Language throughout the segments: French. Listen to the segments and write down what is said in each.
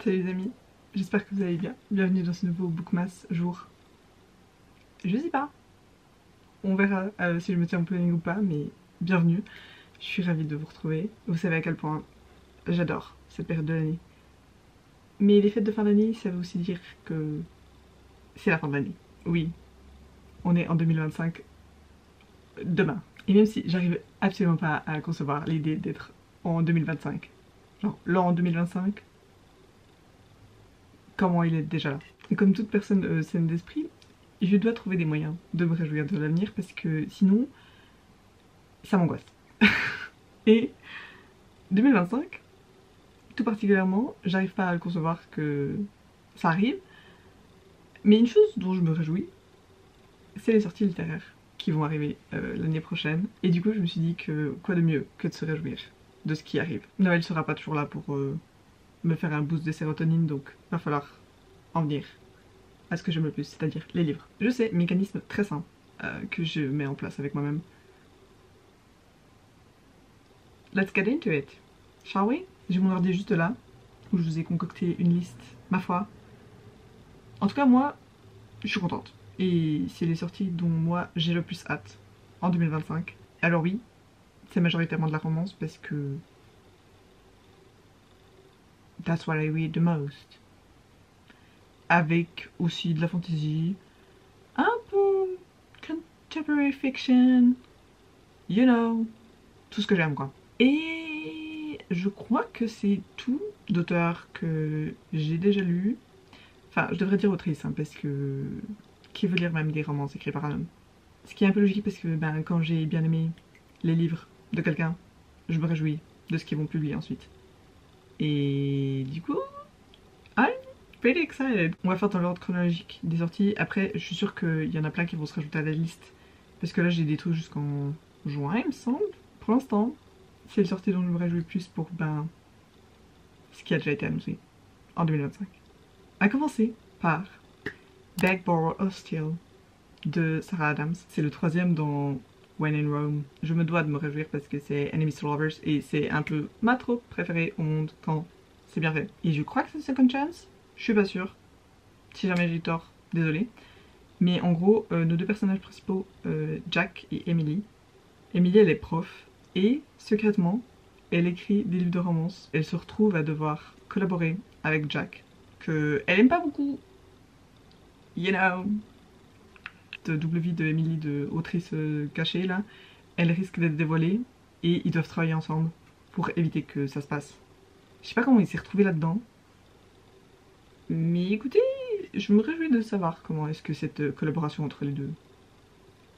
Salut les amis, j'espère que vous allez bien. Bienvenue dans ce nouveau Bookmas jour. Je sais pas, on verra si je me tiens au planning ou pas, mais bienvenue. Je suis ravie de vous retrouver. Vous savez à quel point j'adore cette période de l'année. Mais les fêtes de fin d'année, ça veut aussi dire que c'est la fin de l'année. Oui, on est en 2025 demain. Et même si j'arrive absolument pas à concevoir l'idée d'être en 2025, genre l'an 2025, comment il est déjà là. Et comme toute personne saine d'esprit, je dois trouver des moyens de me réjouir de l'avenir parce que sinon, ça m'angoisse. Et 2025, tout particulièrement, j'arrive pas à le concevoir que ça arrive. Mais une chose dont je me réjouis, c'est les sorties littéraires qui vont arriver l'année prochaine. Et du coup, je me suis dit que quoi de mieux que de se réjouir de ce qui arrive. Noël sera pas toujours là pour me faire un boost de sérotonine, donc va falloir en venir à ce que j'aime le plus, c'est-à-dire les livres. Je sais, mécanisme très simple que je mets en place avec moi-même. Let's get into it, shall we? J'ai mon ordi juste là, où je vous ai concocté une liste, ma foi. En tout cas, moi, je suis contente. Et c'est les sorties dont moi j'ai le plus hâte en 2025. Alors oui, c'est majoritairement de la romance parce que that's what I read the most. Avec aussi de la fantasy, un peu contemporary fiction, you know, tout ce que j'aime quoi. Et je crois que c'est tout d'auteurs que j'ai déjà lu. Enfin, je devrais dire autrice, hein, parce que qui veut lire même des romans écrits par un homme? Ce qui est un peu logique parce que ben, quand j'ai bien aimé les livres de quelqu'un, je me réjouis de ce qu'ils vont publier ensuite. Et du coup, I'm pretty excited. On va faire dans l'ordre chronologique des sorties. Après, je suis sûre qu'il y en a plein qui vont se rajouter à la liste. Parce que là, j'ai des trucs jusqu'en juin, il me semble. Pour l'instant, c'est les sorties dont je me réjouis le plus pour ben, ce qui a déjà été annoncé en 2025. A commencer par Beg, Borrow or Steal de Sarah Adams. C'est le troisième dans When in Rome. Je me dois de me réjouir parce que c'est Enemies to Lovers et c'est un peu ma troupe préférée au monde quand c'est bien fait. Et je crois que c'est Second Chance, je suis pas sûre. Si jamais j'ai tort, désolé. Mais en gros, nos deux personnages principaux, Jack et Emily. Emily, elle est prof et secrètement, elle écrit des livres de romance. Elle se retrouve à devoir collaborer avec Jack, que elle aime pas beaucoup. You know, de double vie de Emily, de autrice cachée là, elle risque d'être dévoilée et ils doivent travailler ensemble pour éviter que ça se passe. Je sais pas comment il s'est retrouvé là-dedans, mais écoutez, je me réjouis de savoir comment est-ce que cette collaboration entre les deux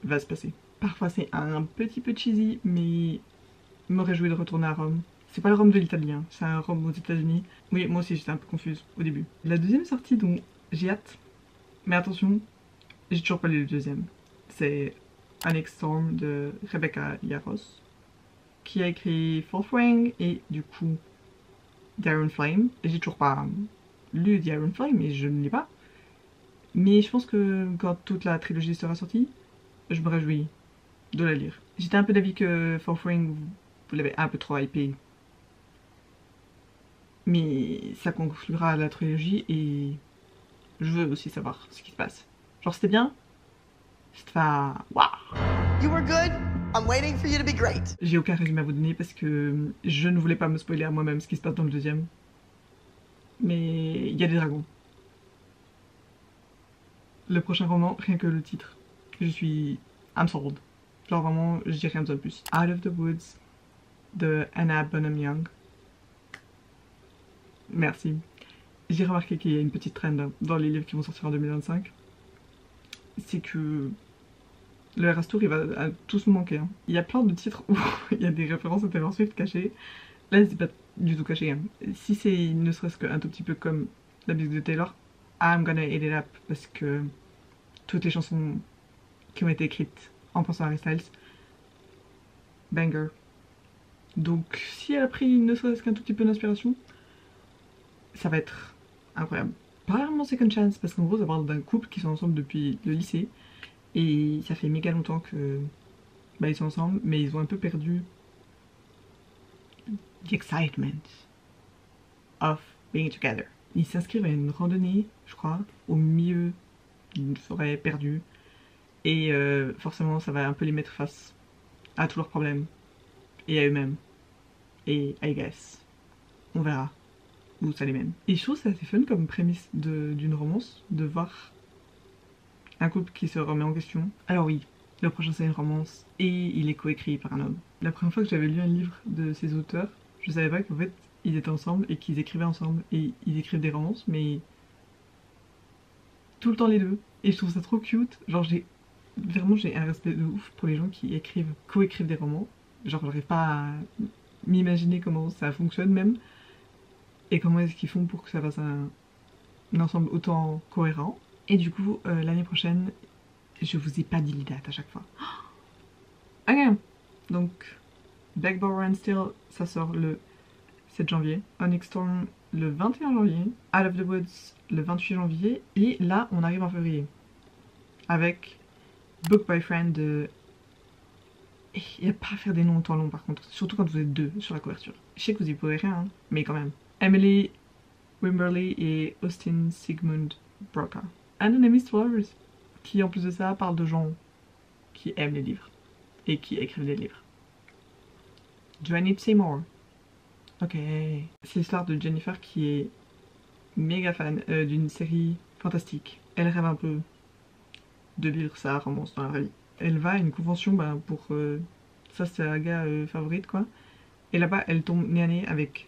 va se passer. Parfois c'est un petit peu cheesy, mais me réjouis de retourner à Rome. C'est pas le Rome de l'Italie, hein, c'est un Rome aux États-Unis. Oui, moi aussi j'étais un peu confuse au début. La deuxième sortie dont j'ai hâte, mais attention, j'ai toujours pas lu le deuxième. C'est Onyx Storm de Rebecca Yarros, qui a écrit Fourth Ring et du coup The Iron Flame. J'ai toujours pas lu The Iron Flame et je ne l'ai pas. Mais je pense que quand toute la trilogie sera sortie, je me réjouis de la lire. J'étais un peu d'avis que Fourth Ring, vous l'avez un peu trop hypé. Mais ça conclura la trilogie et je veux aussi savoir ce qui se passe. Genre c'était bien? C'était pas... Waouh! You were good. I'm waiting for you to be great. J'ai aucun résumé à vous donner parce que je ne voulais pas me spoiler à moi-même ce qui se passe dans le deuxième. Mais il y a des dragons. Le prochain roman, rien que le titre, je suis... I'm sold. Genre vraiment, je dis rien de plus. Out of the Woods de Anna Bonham Young. Merci. J'ai remarqué qu'il y a une petite trend dans les livres qui vont sortir en 2025. C'est que le Eras Tour, il va à tous nous manquer. Hein. Il y a plein de titres où il y a des références à Taylor Swift cachées. Là, c'est pas du tout caché. Hein. Si c'est ne serait-ce qu'un tout petit peu comme la musique de Taylor, I'm gonna eat it up. Parce que toutes les chansons qui ont été écrites en pensant à Harry Styles, banger. Donc, si elle a pris ne serait-ce qu'un tout petit peu d'inspiration, ça va être incroyable. Pas vraiment Second Chance, parce qu'en gros, ça parle d'un couple qui sont ensemble depuis le lycée. Et ça fait méga longtemps que bah, ils sont ensemble, mais ils ont un peu perdu the excitement of being together. Ils s'inscrivent à une randonnée, je crois, au milieu d'une forêt perdue. Et forcément, ça va un peu les mettre face à tous leurs problèmes. Et à eux-mêmes. Et I guess. On verra où ça les mène. Et je trouve ça assez fun comme prémisse d'une romance, de voir un couple qui se remet en question. Alors oui, le prochain c'est une romance, et il est coécrit par un homme. La première fois que j'avais lu un livre de ces auteurs, je savais pas qu'en fait, ils étaient ensemble et qu'ils écrivaient ensemble. Et ils écrivent des romances, mais tout le temps les deux. Et je trouve ça trop cute. Genre j'ai un respect de ouf pour les gens qui écrivent, coécrivent des romans. Genre j'arrive pas à m'imaginer comment ça fonctionne même. Et comment est-ce qu'ils font pour que ça fasse un ensemble autant cohérent. Et du coup, l'année prochaine, je vous ai pas dit les dates à chaque fois. Ok, donc Blackboard Run Still, ça sort le 7 janvier. Onyx Storm le 21 janvier. Out of the Woods le 28 janvier. Et là, on arrive en février. Avec Book by Friend de... Il n'y a pas à faire des noms autant longs par contre. Surtout quand vous êtes deux sur la couverture. Je sais que vous y pouvez rien, hein, mais quand même. Emily Wimberly et Austin Sigmund Broca. Anonymous Lovers, qui en plus de ça parle de gens qui aiment les livres et qui écrivent des livres. Do I need to say more? Ok. C'est l'histoire de Jennifer qui est méga fan d'une série fantastique. Elle rêve un peu de vivre sa romance dans la vraie vie. Elle va à une convention pour... ça c'est la gars favorite quoi. Et là-bas elle tombe nez à nez avec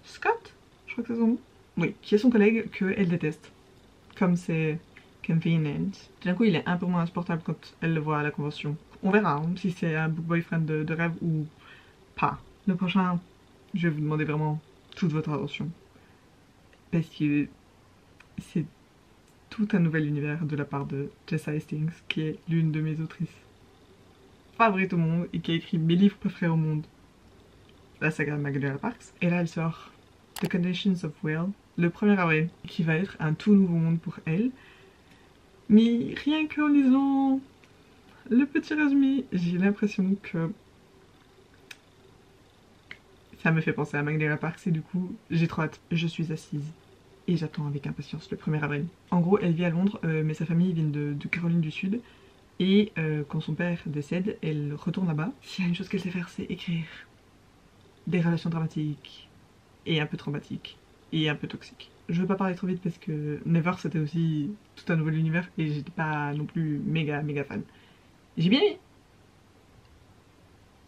Scott, je crois que c'est son nom. Oui, qui est son collègue qu'elle déteste. Comme c'est convenient. Tout d'un coup, il est un peu moins insupportable quand elle le voit à la convention. On verra hein, si c'est un book boyfriend de rêve ou pas. Le prochain, je vais vous demander vraiment toute votre attention. Parce que c'est tout un nouvel univers de la part de Jessa Hastings, qui est l'une de mes autrices favorites au monde et qui a écrit mes livres préférés au monde. La saga Magdalena Parks. Et là, elle sort The Conditions of Will le 1er avril, qui va être un tout nouveau monde pour elle. Mais rien qu'en lisant le petit résumé, j'ai l'impression que ça me fait penser à Magdalena Parks et du coup, j'ai trop hâte. Je suis assise et j'attends avec impatience le 1er avril. En gros, elle vit à Londres, mais sa famille vient de Caroline du Sud. Et quand son père décède, elle retourne là-bas. S'il y a une chose qu'elle sait faire, c'est écrire des relations dramatiques et un peu traumatiques et un peu toxiques. Je veux pas parler trop vite parce que Never c'était aussi tout un nouvel univers et j'étais pas non plus méga fan. J'ai bien aimé.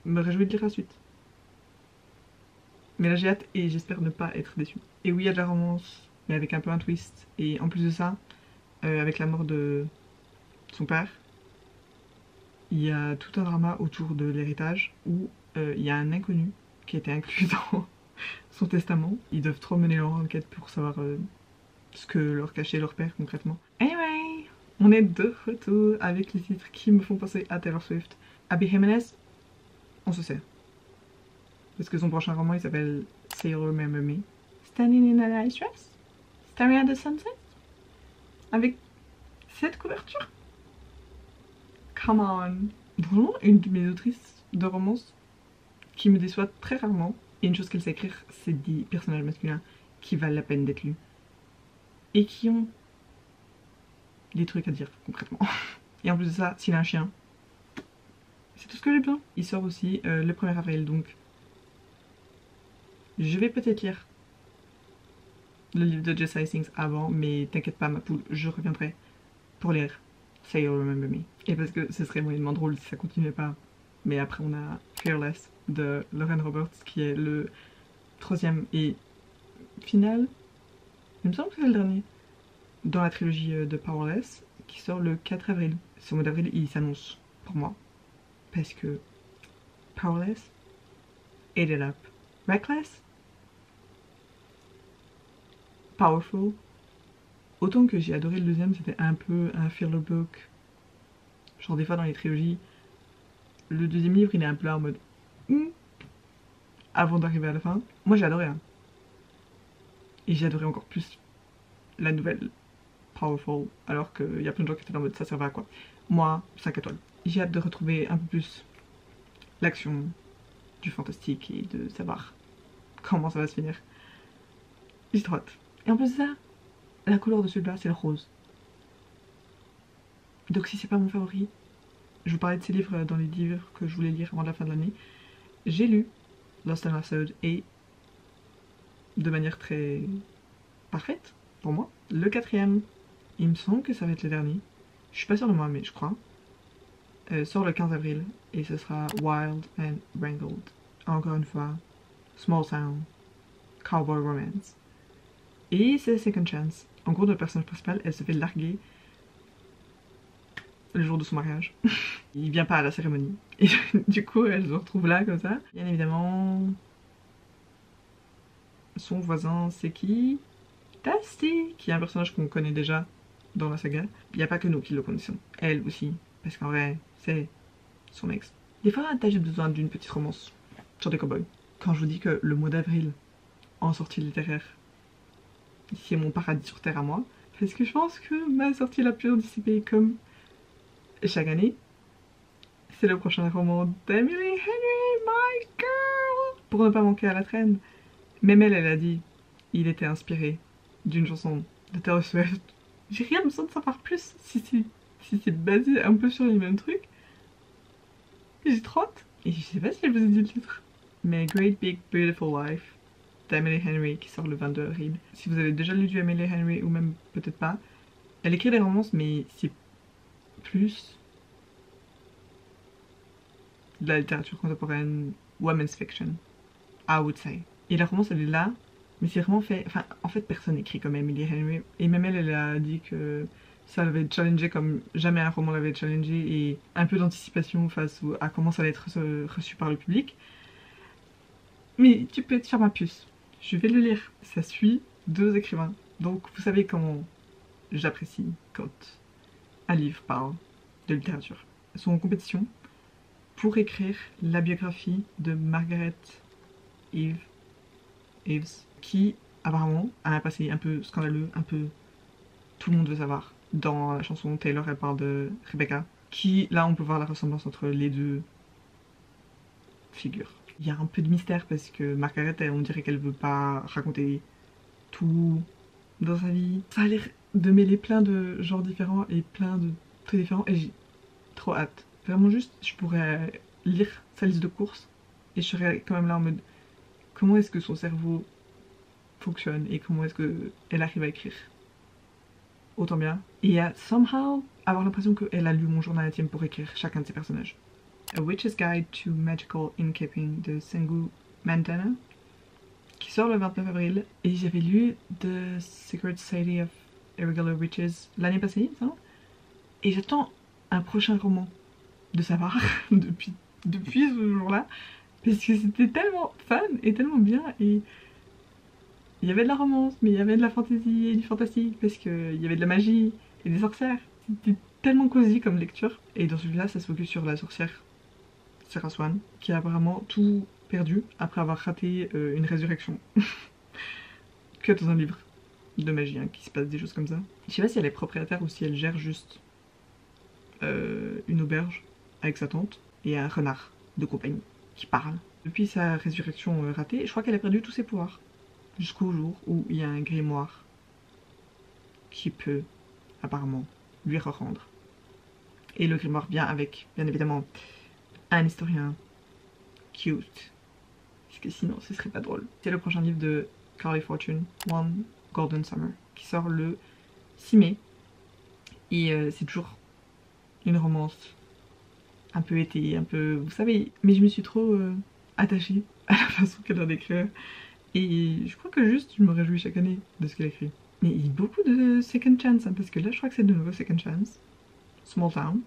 Me réjouis de lire la suite. Mais là j'ai hâte et j'espère ne pas être déçue. Et oui, il y a de la romance, mais avec un peu un twist. Et en plus de ça, avec la mort de son père, il y a tout un drama autour de l'héritage où il y a un inconnu qui a été inclus dans son testament. Ils doivent trop mener leur enquête pour savoir ce que leur cachait leur père concrètement. Anyway, on est de retour avec les titres qui me font penser à Taylor Swift. Abby Jimenez, on se sait. Parce que son prochain roman il s'appelle Say You'll Remember Me. Standing in a nice dress, staring at the sunset. Avec cette couverture. Come on. Vraiment une de mes autrices de romance qui me déçoit très rarement. Et une chose qu'elle sait écrire, c'est des personnages masculins qui valent la peine d'être lus. Et qui ont des trucs à dire, concrètement. Et en plus de ça, s'il a un chien, c'est tout ce que j'ai besoin. Il sort aussi le 1er avril, donc je vais peut-être lire le livre de Jessa Hastings avant, mais t'inquiète pas ma poule, je reviendrai pour lire Say You'll Remember Me. Et parce que ce serait moyennement drôle si ça continuait pas. Mais après on a Fearless de Lauren Roberts qui est le 3e et final, il me semble que c'est le dernier, dans la trilogie de Powerless qui sort le 4 avril. Ce mois d'avril il s'annonce pour moi parce que Powerless, Ate It Up, Reckless, Powerful. Autant que j'ai adoré le deuxième, c'était un peu un filler book. Genre des fois dans les trilogies, le deuxième livre il est un peu là en mode avant d'arriver à la fin. Moi j'ai adoré hein. Et j'ai adoré encore plus la nouvelle Powerful, alors qu'il y a plein de gens qui étaient en mode ça servait à quoi. Moi, 5 étoiles. J'ai hâte de retrouver un peu plus l'action, du fantastique et de savoir comment ça va se finir. J'ai trop hâte. Et en plus de ça, la couleur de celui-là, c'est le rose. Donc si c'est pas mon favori, je vous parlais de ces livres dans les livres que je voulais lire avant la fin de l'année. J'ai lu Lost and Lemonade et de manière très parfaite pour moi. Le 4e, il me semble que ça va être le dernier. Je suis pas sûre de moi, mais je crois. Sort le 15 avril et ce sera Wild and Wrangled. Encore une fois, Small Town, Cowboy Romance. Et c'est Second Chance. En gros, notre personnage principal, elle se fait larguer le jour de son mariage. Il vient pas à la cérémonie. Et du coup, elle se retrouve là, comme ça. Bien évidemment, son voisin, c'est qui? Tasty, qui est un personnage qu'on connaît déjà dans la saga. Il n'y a pas que nous qui le connaissons. Elle aussi, parce qu'en vrai, c'est son ex. Des fois, t'as juste besoin d'une petite romance sur des cowboys. Quand je vous dis que le mois d'avril, en sortie littéraire, c'est mon paradis sur terre à moi, parce que je pense que ma sortie la plus anticipée, comme chaque année, c'est le prochain roman d'Emily Henry, my girl. Pour ne pas manquer à la traîne. Même elle a dit, il était inspiré d'une chanson de Taylor Swift. J'ai rien besoin de savoir plus si c'est basé un peu sur les mêmes trucs. J'ai trop hâte. Et je sais pas si elle vous a dit le titre. Mais Great Big Beautiful Life d'Emily Henry qui sort le 22 avril. Si vous avez déjà lu du Emily Henry ou même peut-être pas, elle écrit des romances mais c'est plus de la littérature contemporaine, women's fiction, I would say. Et la romance elle est là, mais c'est vraiment fait, enfin en fait personne n'écrit comme Emily Henry. Et même elle a dit que ça l'avait challengé comme jamais un roman l'avait challengé et un peu d'anticipation face à comment ça allait être reçu par le public. Mais tu peux être sur ma puce, je vais le lire. Ça suit 2 écrivains, donc vous savez comment j'apprécie quand un livre parle de littérature. Ils sont en compétition pour écrire la biographie de Margaret Eves, qui apparemment a un passé un peu scandaleux, un peu tout le monde veut savoir. Dans la chanson Taylor, elle parle de Rebecca, qui là on peut voir la ressemblance entre les deux figures. Il y a un peu de mystère parce que Margaret, on dirait qu'elle veut pas raconter tout dans sa vie. Ça a l'air de mêler plein de genres différents et plein de trucs différents et j'ai trop hâte. Vraiment juste, je pourrais lire sa liste de courses et je serais quand même là en mode comment est-ce que son cerveau fonctionne et comment est-ce qu'elle arrive à écrire autant bien. Et à somehow avoir l'impression qu'elle a lu mon journal intime pour écrire chacun de ses personnages. A Witch's Guide to Magical Innkeeping de Sengu Mandana, qui sort le 29 avril. Et j'avais lu The Secret Society of Irregular Witches l'année passée, ça. Et j'attends un prochain roman de sa part depuis ce jour-là, parce que c'était tellement fun et tellement bien. Et il y avait de la romance, mais il y avait de la fantasy et du fantastique, parce qu'il y avait de la magie et des sorcières. C'était tellement cosy comme lecture. Et dans celui-là, ça se focus sur la sorcière Sarah Swan, qui a apparemment tout perdu après avoir raté une résurrection. Que dans un livre de magie, hein, qui se passe des choses comme ça. Je sais pas si elle est propriétaire ou si elle gère juste une auberge avec sa tante et un renard de compagnie qui parle. Depuis sa résurrection ratée, je crois qu'elle a perdu tous ses pouvoirs. Jusqu'au jour où il y a un grimoire qui peut apparemment lui re-rendre. Et le grimoire vient avec, bien évidemment, un historien cute. Parce que sinon ce serait pas drôle. C'est le prochain livre de Carly Fortune, One Golden Summer, qui sort le 6 mai. Et c'est toujours une romance un peu été, un peu, vous savez. Mais je me suis trop attachée à la façon qu'elle a d'écrire. Et je crois que juste je me réjouis chaque année de ce qu'elle écrit. Mais il y a beaucoup de second chance, hein, parce que là je crois que c'est de nouveau second chance. Small Town.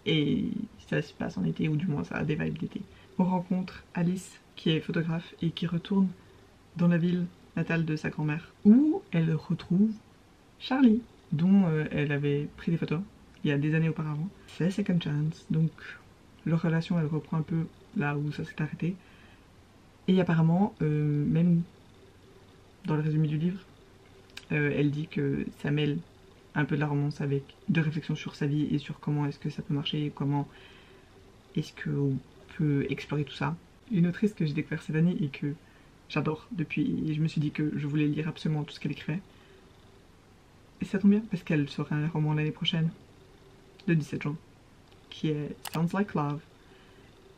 Et ça se passe en été, ou du moins ça a des vibes d'été. On rencontre Alice, qui est photographe et qui retourne dans la ville natale de sa grand-mère, où elle retrouve Charlie, dont elle avait pris des photos il y a des années auparavant. C'est second chance, donc leur relation elle reprend un peu là où ça s'est arrêté. Et apparemment, même dans le résumé du livre, elle dit que ça mêle un peu de la romance avec de réflexions sur sa vie et sur comment est-ce que ça peut marcher, et comment est-ce qu'on peut explorer tout ça. Une autrice que j'ai découvert cette année et que j'adore depuis, et je me suis dit que je voulais lire absolument tout ce qu'elle écrivait. Et ça tombe bien, parce qu'elle sort un roman l'année prochaine, le 17 juin, qui est Sounds Like Love,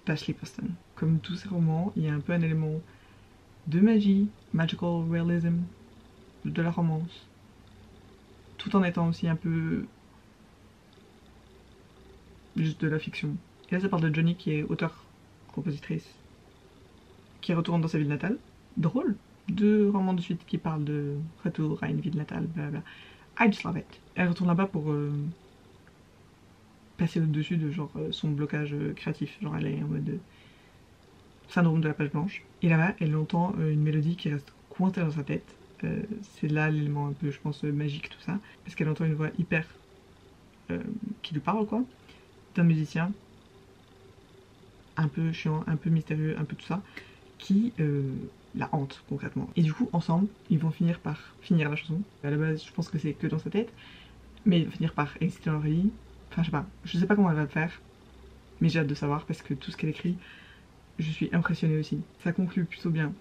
d'Ashley Poston. Comme tous ces romans, il y a un peu un élément de magie, magical realism, de la romance, tout en étant aussi un peu juste de la fiction. Et là, ça parle de Johnny qui est auteur-compositrice, qui retourne dans sa ville natale. Drôle. 2 romans de suite qui parlent de retour à une ville natale, blablabla. I just love it. Elle retourne là-bas pour passer au-dessus de genre son blocage créatif. Genre elle est en mode syndrome de la page blanche. Et là-bas, elle entend une mélodie qui reste coincée dans sa tête. C'est là l'élément un peu, je pense, magique, tout ça. Parce qu'elle entend une voix hyper qui lui parle, quoi, d'un musicien un peu chiant, un peu mystérieux, un peu tout ça, qui la hante concrètement. Et du coup, ensemble, ils vont finir par finir la chanson. À la base, je pense que c'est que dans sa tête, mais ils vont finir par exister dans la vie. Enfin, je sais pas comment elle va le faire, mais j'ai hâte de savoir parce que tout ce qu'elle écrit, je suis impressionnée aussi. Ça conclut plutôt bien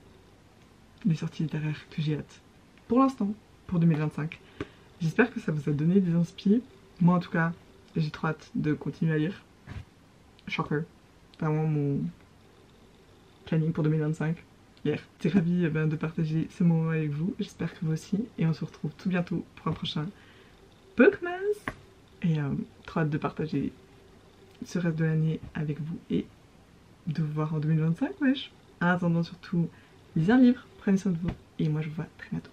les sorties littéraires que j'ai hâte. Pour l'instant, pour 2025. J'espère que ça vous a donné des inspi. Moi en tout cas, j'ai trop hâte de continuer à lire. Shocker. Vraiment mon planning pour 2025. Hier. J'étais ravie de partager ce moment avec vous. J'espère que vous aussi. Et on se retrouve tout bientôt pour un prochain Bookmas. Et trop hâte de partager ce reste de l'année avec vous et de vous voir en 2025, wesh. En attendant surtout, lisez un livre, prenez soin de vous et moi je vous vois très bientôt.